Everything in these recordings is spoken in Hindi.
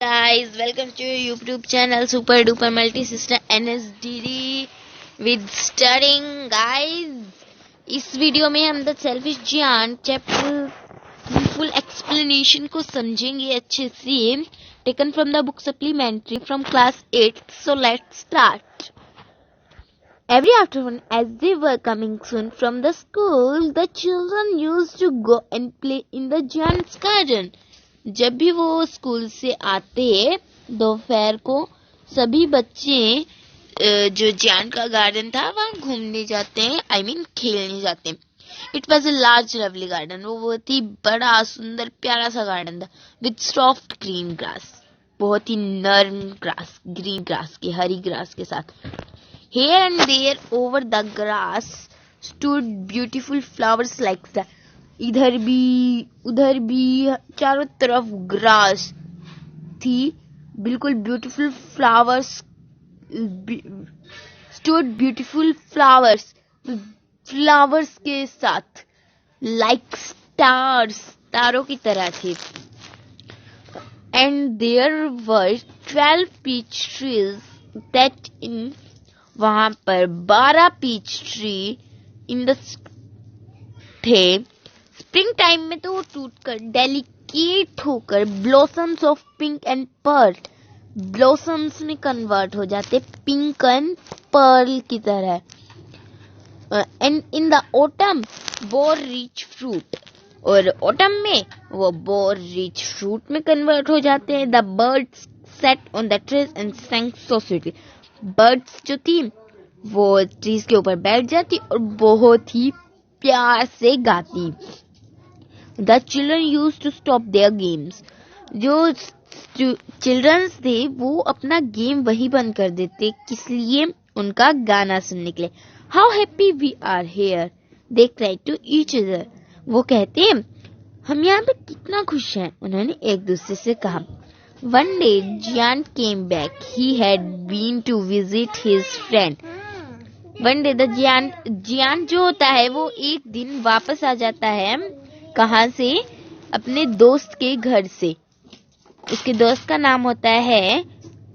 Guys, welcome to your YouTube channel Super Duper Multi Sister NSDD with starring guys. इस वीडियो में हम the selfish giant chapter full explanation को समझेंगे अच्छे से. Taken from the book supplementary from class 8. So let's start. Every afternoon, as they were coming soon from the school, the children used to go and play in the giant's garden. जब भी वो स्कूल से आते दोपहर को सभी बच्चे जो जियांट का गार्डन था वहाँ घूमने जाते हैं. I mean खेलने जाते हैं. It was a large lovely garden. वो बहुत ही बड़ा सुंदर प्यारा सा गार्डन था विथ सॉफ्ट ग्रीन ग्रास. बहुत ही नर्म ग्रास, ग्रीन ग्रास के, हरी ग्रास के साथ. Here and there over the grass stood beautiful flowers like that. इधर भी उधर भी चारों तरफ ग्रास थी. बिल्कुल beautiful flowers stood beautiful flowers flowers के साथ लाइक स्टार्स, तारों की तरह थे. And there were 12 peach trees that in वहां पर 12 पीच ट्री इन द थे. स्प्रिंग टाइम में तो वो टूटकर डेलिकेट होकर blossoms of pink and pearl, blossoms में कन्वर्ट हो जाते पिंक एंड पर्ल की तरह. And in the autumn bore rich fruit, और ऑटम में वो बोर रिच फ्रूट में कन्वर्ट हो जाते हैं. The birds set on the trees and sang so sweetly. Birds जो थी वो ट्रीज के ऊपर बैठ जाती और बहुत ही प्यार से गाती. The children used to stop their games. जो चिल्ड्रंस थे वो अपना गेम वही बंद कर देते, किस लिए? उनका गाना सुनने के लिए. How happy we are here, they cried to each other. वो कहते हैं हम यहाँ पे कितना खुश हैं, उन्होंने एक दूसरे से कहा. One day Giant came back. He had been to visit his friend. One day the Giant जो होता है वो एक दिन वापस आ जाता है. कहाँ से? अपने दोस्त के घर से. उसके दोस्त का नाम होता है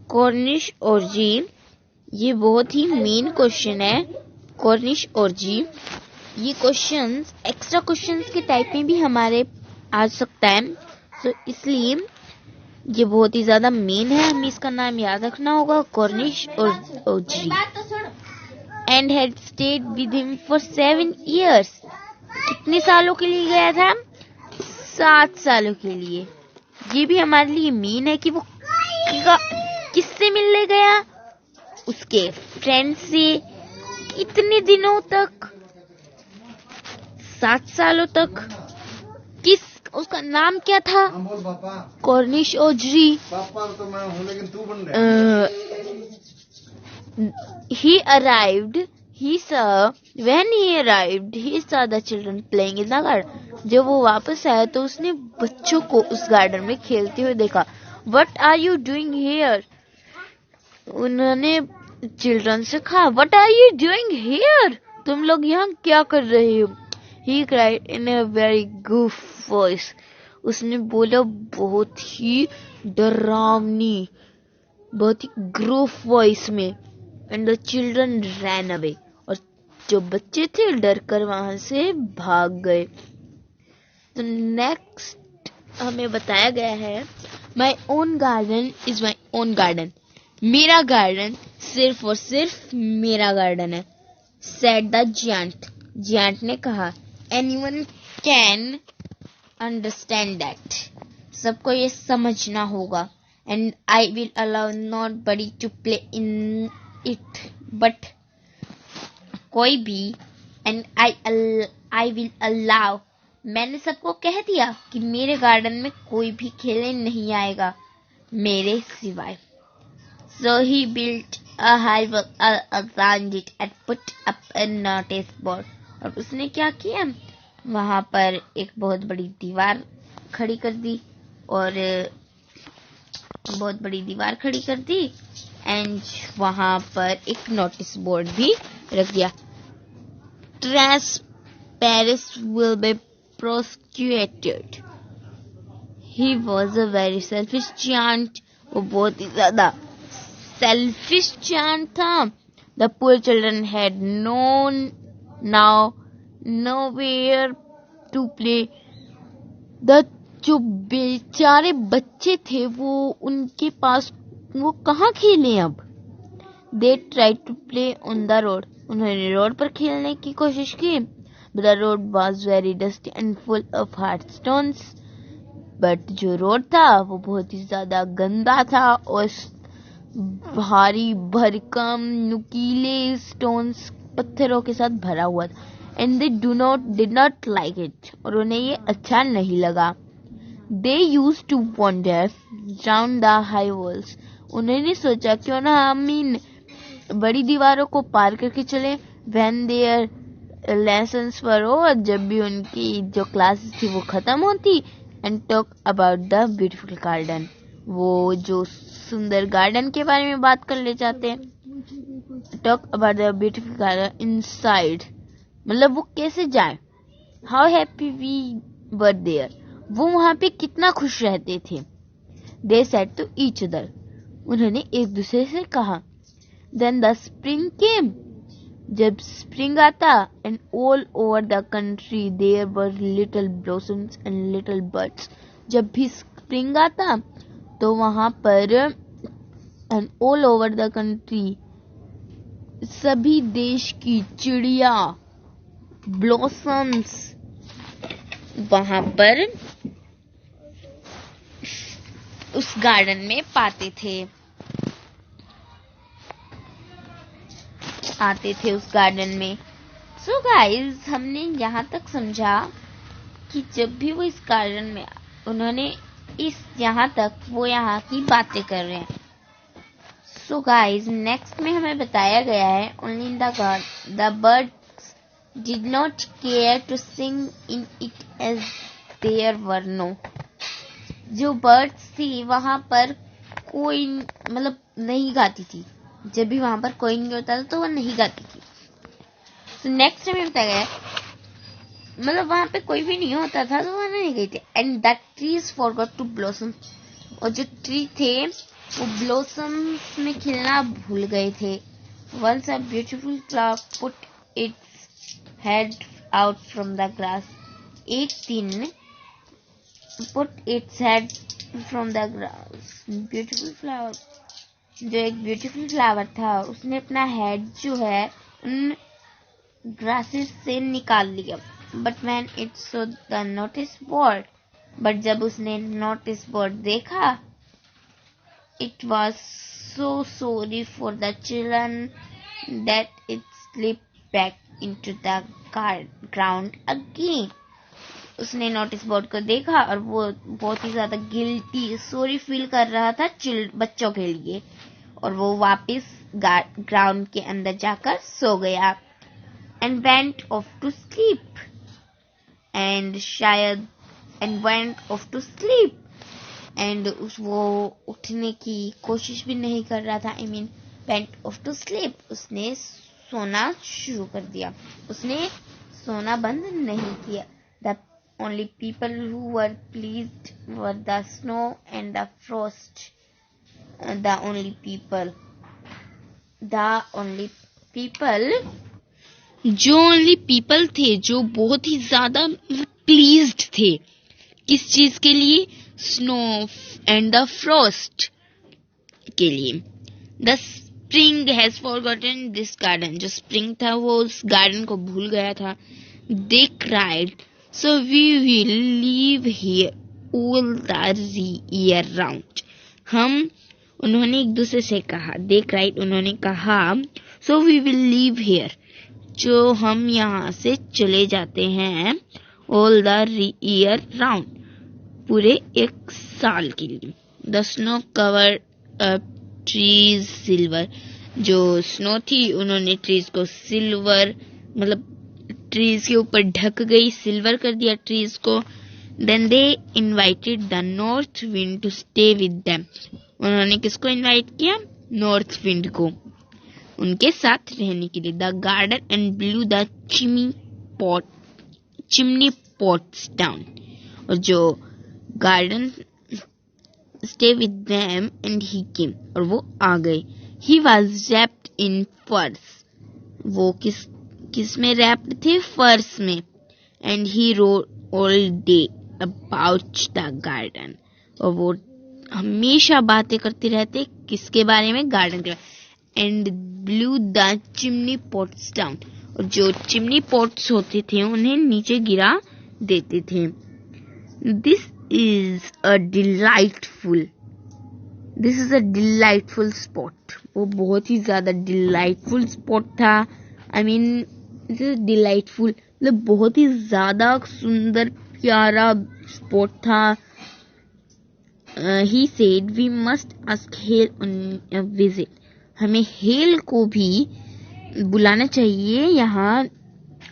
कॉर्निश ऑर्जी. ये बहुत ही मेन क्वेश्चन है, कॉर्निश ऑर्जी. ये क्वेश्चंस एक्स्ट्रा क्वेश्चंस के टाइप में भी हमारे आ सकता है, तो इसलिए ये बहुत ही ज्यादा मेन है. हमें इसका नाम याद रखना होगा, कॉर्निश ऑर्जी. And had stayed with him for 7 years. कितने सालों के लिए गया था? 7 सालों के लिए. ये भी हमारे लिए मेन है कि वो किससे मिलने गया? उसके फ्रेंड से. कितने दिनों तक? 7 सालों तक. उसका नाम क्या था? Cornish ऑर्जी. When he arrived, he saw the children playing in the garden. जब वो वापस आया तो उसने बच्चों को उस गार्डन में खेलते हुए देखा. What are you doing here? उन्होंने चिल्ड्रन से कहा What are you doing here? तुम लोग यहाँ क्या कर रहे हो? He cried in a very goof voice. उसने बोला बहुत ही डरावनी, बहुत ही ग्रूफ वॉइस में. And the children ran away. और जो बच्चे थे डर कर वहां से भाग गए. तो नेक्स्ट हमें बताया गया है my own garden is my own garden. मेरा गार्डन सिर्फ और सिर्फ मेरा गार्डन है. Said the giant. जियांट ने कहा एनीवन कैन अंडरस्टैंड दैट. सबको ये समझना होगा. And I will allow not body to play in it, but कोई भी. And I will allow. मैंने सबको कह दिया कि मेरे गार्डन में कोई भी खेलने नहीं आएगा मेरे सिवाय. So he built a high wall around it and put up a notice board. और उसने क्या किया? वहां पर एक बहुत बड़ी दीवार खड़ी कर दी, और बहुत बड़ी दीवार खड़ी कर दी. एंड वहां पर एक नोटिस बोर्ड भी रख दिया. Trespass will be prosecuted. He was a very selfish giant वो बहुत ही ज्यादा सेल्फिश चांद था. The poor children had now nowhere to play. The जो बेचारे बच्चे थे वो उनके पास वो कहाँ खेलें अब. They try to play on the road. उन्होंने रोड पर खेलने की कोशिश की. But the road was very dusty and full of hard stones. But जो रोड था वो बहुत ही ज्यादा गंदा था और भारी भरकम नुकीले स्टोन्स पत्थरों के साथ भरा हुआ था. And they did not like it. और उन्हें ये अच्छा नहीं लगा. They use to wander round the high walls. उन्होंने सोचा क्यों ना हम इन बड़ी दीवारों को पार करके चले. When their lessons were over. जब भी उनकी जो क्लासेस थी वो खत्म होती. And talk about the beautiful garden. वो जो सुंदर गार्डन के बारे में बात कर ले जाते हैं. Talk about the beautiful garden inside. मतलब वो कैसे जाए. How happy we were there. वो वहां पे कितना खुश रहते थे. They said to each other. उन्होंने एक दूसरे से कहा. Then the spring came. जब स्प्रिंग आता and all over the country there were little blossoms and little birds. जब भी स्प्रिंग आता तो वहां पर and all over the country सभी देश की चिड़िया ब्लॉसम्स वहां पर उस गार्डन में पाते थे, आते थे उस गार्डन में. सो गाइस हमने यहाँ तक समझा कि जब भी वो इस गार्डन में उन्होंने यहाँ तक वो यहाँ की बातें कर रहे हैं. सो गाइस नेक्स्ट में हमें बताया गया है only the birds did not care to sing in it as there were no. जो बर्ड्स थी वहां पर कोई मतलब नहीं गाती थी. जब भी वहां पर कोई नहीं होता था तो वो नहीं गाती थी. तो नेक्स्ट हमें बताया गया मतलब वहां पे कोई भी नहीं होता था तो वो नहीं गई थी. And that trees forgot to blossom. और जो ट्री थे वो ब्लॉसम्स में खिलना भूल गए थे. Once a beautiful flower put its head out from the grass. एक दिन put its head from the grass. Beautiful flower जो एक ब्यूटीफुल फ्लावर था उसने अपना हेड जो है उन ग्रासेस से निकाल लिया. But when it saw the notice board. But जब उसने नोटिस बोर्ड देखा it was so sorry for the children that it slipped back into the ground again. उसने नोटिस बोर्ड को देखा और वो बहुत ही ज्यादा गिल्टी सॉरी फील कर रहा था बच्चों के लिए और वो वापस ग्राउंड के अंदर जाकर सो गया. and went off to sleep and शायद and went off to sleep and वो उठने की कोशिश भी नहीं कर रहा था. I mean went off to sleep. उसने सोना शुरू कर दिया. उसने सोना बंद नहीं किया. The only people who were pleased were the snow and the frost. The only people जो ओनली पीपल थे जो बहुत ही ज्यादा प्लीज्ड थे किस चीज के लिए. स्नो एंड द फ्रॉस्ट के लिए. The spring has forgotten this garden. जो स्प्रिंग था वो उस गार्डन को भूल गया था. They cried so we will live here all the year round. उन्होंने एक दूसरे से कहा. दे क्राइड उन्होंने कहा so we will live here जो हम यहाँ से चले जाते हैं ऑल द ईयर राउंड पूरे एक साल के लिए. The snow cover trees silver. जो स्नो थी उन्होंने ट्रीज को सिल्वर मतलब ट्रीज के ऊपर ढक गई सिल्वर कर दिया ट्रीज को. Then they invited the north wind to stay with them. उन्होंने किसको इनवाइट किया. नॉर्थ विंड को उनके साथ रहने के लिए. The garden and blue the chimney pots down. और जो garden stay with them and he came. और वो आ गए. He was wrapped in furs. वो किस में wrapped थे? Furs में. And he rode all day about the garden. और वो हमेशा बातें करते रहते किसके बारे में? गार्डन के बारे. And blew the chimney pots down. और जो चिमनी पॉट्स होते थे उन्हें नीचे गिरा देते थे. This is a delightful spot. वो बहुत ही ज़्यादा delightful spot था. I mean, this is delightful. मतलब बहुत ही ज़्यादा सुंदर प्यारा spot था. He said we must ask Hale on a visit. हमें हेल को भी बुलाना चाहिए यहाँ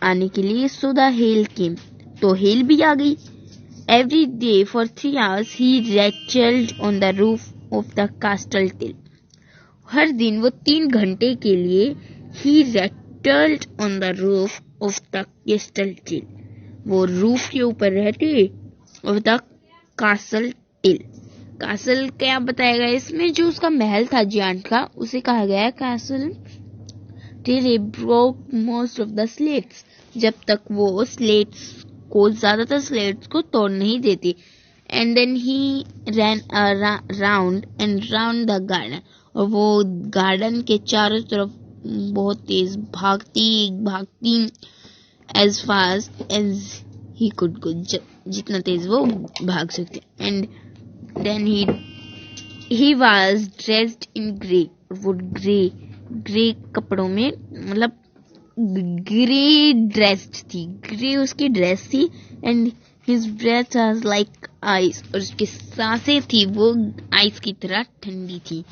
आने के लिए. So the Hale came. तो हेल भी आ गई. Every day for 3 hours he rattled on the roof of the castle till. हर दिन वो 3 घंटे के लिए he rattled on the roof of the castle till. वो रूफ के ऊपर रहते of the castle till. Castle क्या बताएगा इसमें? जो उसका महल था जियांट का, उसे कहा गया है castle. till he broke most of the slates. जब तक वो स्लेट्स को ज्यादातर स्लेट्स को तोड़ नहीं देती. and then he ran around and round the garden. और वो गार्डन के चारों तरफ बहुत तेज भागती as fast as he could go. जितना तेज वो भाग सकते. and then he was dressed in grey. वो ग्रे कपड़ों में, मतलब ग्रे ड्रेस्ड थी. ग्रे उसकी ड्रेस थी. and his breath was like ice. और उसकी सांसें थी वो आइस की तरह ठंडी थी.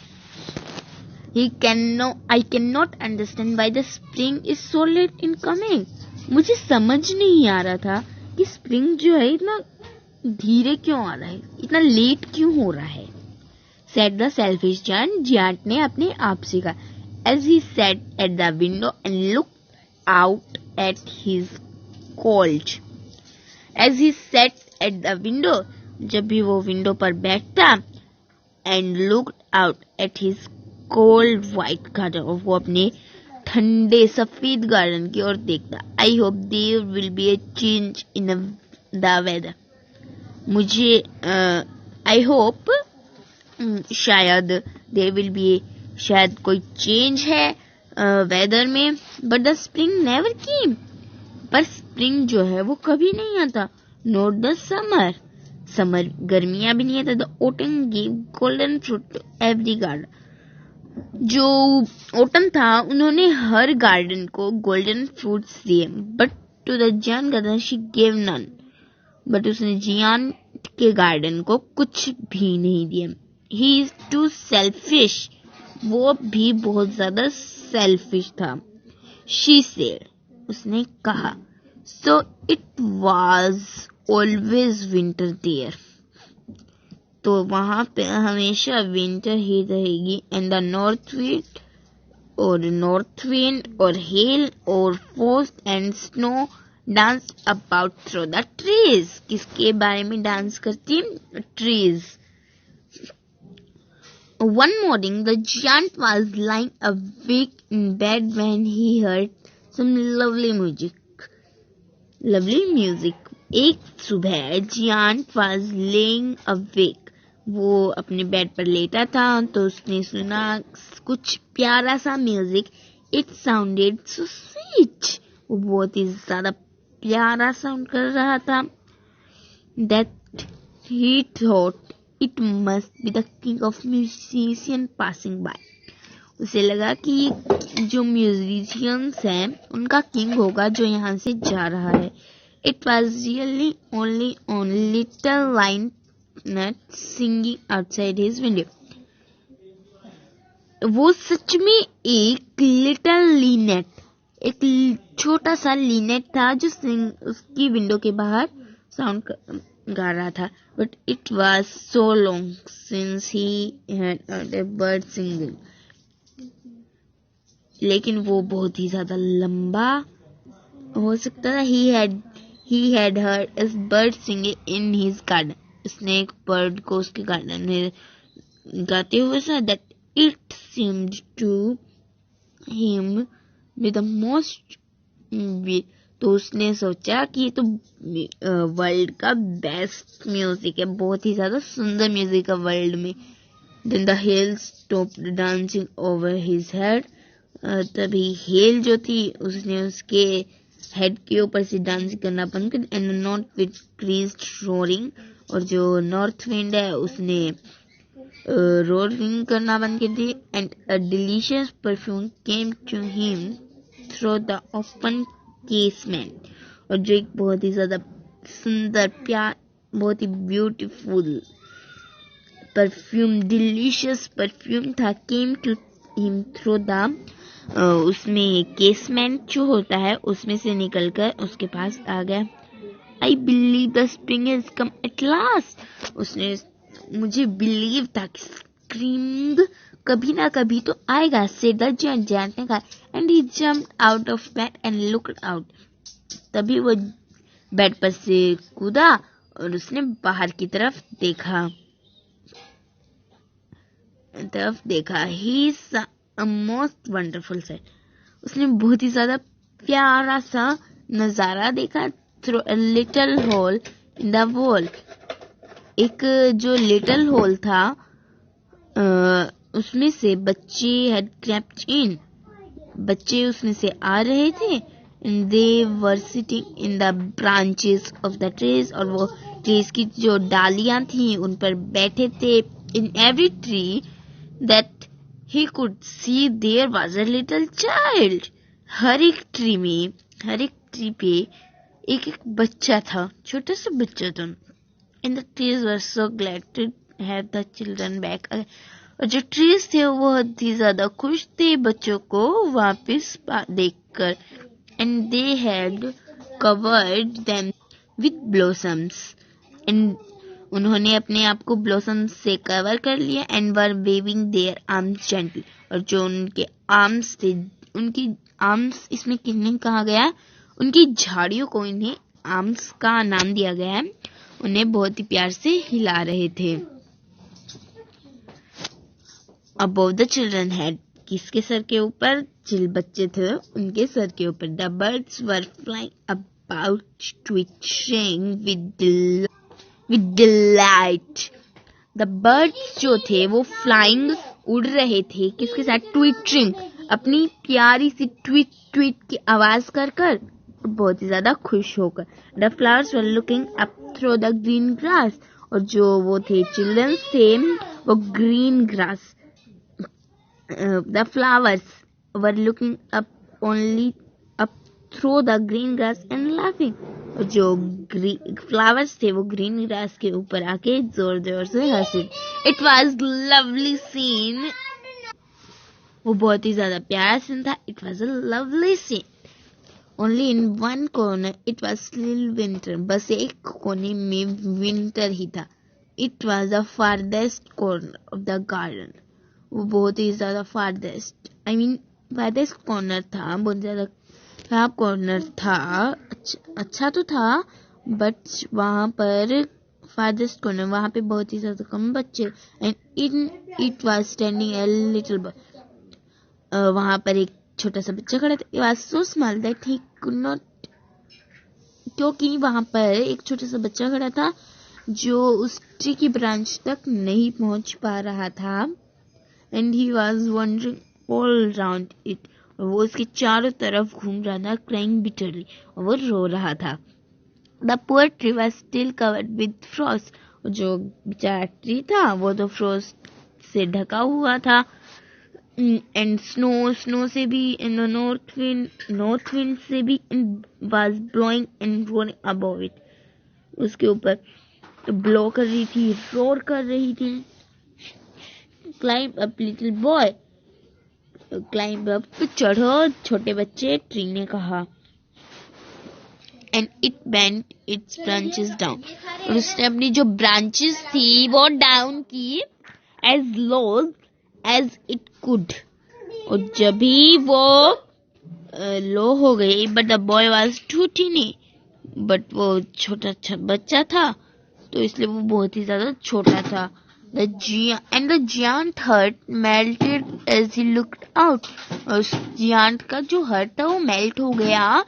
I cannot understand why the spring is so late in coming. मुझे समझ नहीं आ रहा था कि स्प्रिंग जो है इतना धीरे क्यों आ रहा है, इतना लेट क्यों हो रहा है. said the selfish giant. Giant ने अपने आप से कहा. as he sat at the window and looked out at his cold. as he sat at the window. जब भी वो विंडो पर बैठता and looked out at his cold white garden. और वो अपने ठंडे सफेद गार्डन की ओर देखता. I hope there will be a change in the weather. मुझे I hope शायद there will be शायद कोई चेंज है वेदर में. but the spring never came. पर स्प्रिंग जो है वो कभी नहीं आता. not the summer गर्मियां भी नहीं आता. the autumn gave golden fruit to every garden. जो ऑटम था उन्होंने हर गार्डन को गोल्डन फ्रूट्स दिए. but to the giant garden she gave none. but उसने जियान के गार्डन को कुछ भी नहीं दिया. he is too selfish. वो भी बहुत ज्यादा सेल्फिश था. she said. उसने कहा. so it was always winter there. तो वहां पे हमेशा विंटर ही रहेगी. and the north wind और hail और frost and snow danced about through the trees. किसके बारे में डांस करती? trees. one morning the giant was lying awake in bed when he heard some lovely music. एक सुबह जियांट was laying awake. वो अपने बेड पर लेटा था तो उसने सुना कुछ प्यारा सा music. It sounded so sweet. वो बहुत ही ज्यादा प्यारा साउंड कर रहा था. That he thought it must be the king of musicians passing by. उसे लगा कि ये जो म्यूजिशियंस हैं उनका किंग होगा जो यहाँ से जा रहा है. It was really only on little linnet singing outside his window. वो सच में एक लिटिल लीनेट, एक छोटा सा लीनेट था जो उसकी विंडो के बाहर साउंड गा रहा था. But it was so long since he had heard a bird singing. लेकिन वो बहुत ही ज्यादा लंबा हो सकता था. He had heard a bird singing in his garden. उसने एक बर्ड को उसके गार्डन में गाते हुए सुना that it seemed to him with the most तो उसने सोचा कि ये तो वर्ल्ड का बेस्ट म्यूजिक है, बहुत ही ज्यादा सुंदर म्यूजिक है वर्ल्ड में. Then the hail stopped dancing over his head. तभी हेल जो थी उसने उसके हेड के ऊपर से डांस करना बंद कर. And north wind creased roaring, और जो नॉर्थ विंड है उसने रोरिंग करना बंद कर दी. And a delicious perfume came to him through the open casement, और जो एक बहुत ही ज्यादा सुंदर प्यार, बहुत ही ब्यूटीफुल परफ्यूम, डिलीशियस परफ्यूम था, came to him through the उसमें केसमेंट जो होता है उसमें से निकलकर उसके पास आ गया. I believe the spring has come at last. उसने मुझे बिलीव था कि स्प्रिंग कभी ना कभी तो आएगा, से द जायंट ने कहा. And he jumped out of bed and looked out. तभी वो बेड पर से कूदा और उसने बाहर की तरफ देखा. ही saw a most wonderful sight. उसने बहुत ही ज्यादा प्यारा सा नजारा देखा. Through a little hole in the wall. एक जो लिटिल होल था उसमें से बच्चे had crept in. बच्चे उसमें से आ रहे थे. and they were sitting in the branches of the trees, और वो ट्रीज की जो डालियां थी उन पर बैठे थे. in every tree that he could see there was a little child. हर एक ट्री पे एक एक बच्चा था, छोटा सा बच्चा था. and the trees were so glad to have the children back. और जो ट्रीज थे वो बहुत ही ज्यादा खुश थे बच्चों को वापस देखकर. and they had covered them with blossoms. and उन्होंने अपने आप को ब्लॉसम से कवर कर लिया. And were waving their arms gently, और जो उनके आर्म्स थे, उनकी आर्म्स इसमें किन्हें कहा गया, उनकी झाड़ियों को इन्हें आर्म्स का नाम दिया गया है. उन्हें बहुत ही प्यार से हिला रहे थे. अबोव द चिल्ड्रन हेड, किसके सर के ऊपर, जिल बच्चे थे उनके सर के ऊपर. The birds were flying about twitching with delight. The birds जो थे वो फ्लाइंग उड़ रहे थे, किसके साथ, ट्विटरिंग, अपनी प्यारी सी ट्वीट की आवाज कर बहुत ही ज्यादा खुश होकर. The flowers were looking up through the green grass, और जो वो थे चिल्ड्रन थे वो green grass. The flowers were looking up through the green grass and laughing. जो फ्लावर्स थे वो ग्रीन ग्रास के ऊपर आके जोर जोर से हंसे. It was lovely scene. वो बहुत ही ज्यादा प्यारा सीन था. It was a lovely scene. Only in one corner it was still winter. बस एक कोने में विंटर ही था. It was the farthest corner of the garden. वो बहुत ही ज्यादा फारदेस्ट कॉर्नर था, बहुत ज्यादा खराब कॉर्नर था. अच्छा तो था बट वहां पर फारदेस्ट कॉर्नर, वहां पे बहुत ही ज्यादा कम बच्चे. And it was standing a little boy. वहां पर एक छोटा सा बच्चा खड़ा था. It was so small that he could not, क्योंकि वहां पर एक छोटा सा बच्चा खड़ा था जो उस ट्री की ब्रांच तक नहीं पहुंच पा रहा था. And he was wondering all around it, वो उसके चारों तरफ घूम रहा था, क्राइंग बिटरली, और वो रो रहा था. The poor tree was still covered with Frost. जो बेचारा ट्री था वो तो फ्रॉस्ट से ढका हुआ था. एंड स्नो से भी, नॉर्थ विंड से भी was blowing and rolling above it. उसके ऊपर ब्लो कर रही थी, रोर कर रही थी. Climb up little boy, climb up, चढ़ो छोटे बच्चे, ट्री ने कहा. And it bent its branches down, और उसने अपनी जो ब्रांचेस थी वो डाउन की as low as it could. और जब भी वो लो हो गई, but the boy was too tiny, बट वो छोटा बच्चा था तो इसलिए वो बहुत ही ज्यादा छोटा था. The giant hut melted as he looked out. और उस giant का जो हर्ट था वो मेल्ट हो गया.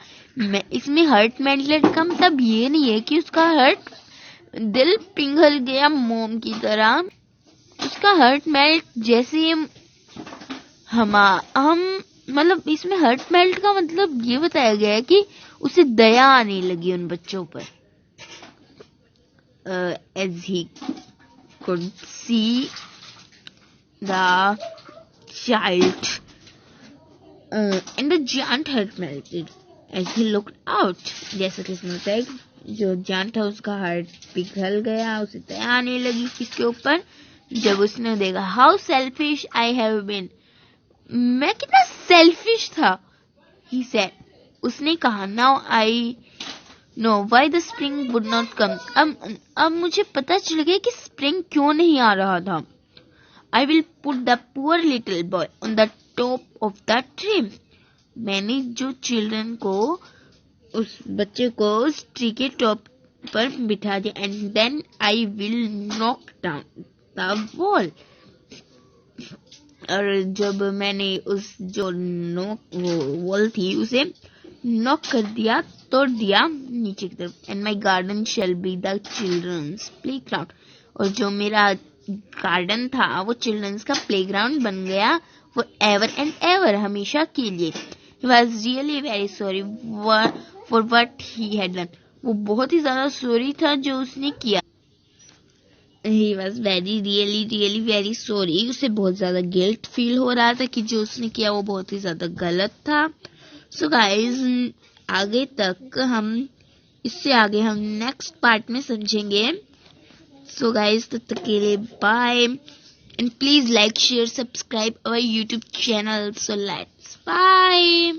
इसमें हर्ट मेल्टेड का मतलब ये नहीं है कि उसका हर्ट दिल पिघल गया मोम की तरह. उसका हर्ट मेल्ट जैसे हम मतलब इसमें हर्ट मेल्ट का मतलब ये बताया गया है कि उसे दया आने लगी उन बच्चों पर. As he could see the child and the giant had melted as he looked out. जैसा कि इसमें होता है जो giant था उसका हार्ट पिघल गया, उसे दया आने लगी किसके ऊपर, जब उसने देखा. How selfish I have been. मैं कितना सेल्फिश था. He said. उसने कहा. Now I know why the spring would not come. अब मुझे पता चल गया कि स्प्रिंग क्यों नहीं आ रहा था. I will put the poor little boy on the top of the tree. मैंने जो चिल्ड्रन को, उस बच्चे को उस ट्री के टॉप पर बिठा दिया. And then I will knock down the wall. और जब मैंने उस जो वो वॉल थी उसे नॉक कर दिया, तोड़ दिया नीचे की तरफ. And my garden shall be the children's play ground. और जो मेरा गार्डन था वो चिल्ड्रंस का प्ले ग्राउंड बन गया फॉर एवर एंड एवर, हमेशा के लिए. He was really very sorry for what he had done. वो बहुत ही ज्यादा सॉरी था जो उसने किया. He was really very sorry. उसे बहुत ज्यादा गिल्ट फील हो रहा था कि जो उसने किया वो बहुत ही ज्यादा गलत था. सो गाइज इससे आगे हम नेक्स्ट पार्ट में समझेंगे. सो गाइज तब तक के लिए bye. And please like share subscribe our YouTube channel. So let's bye.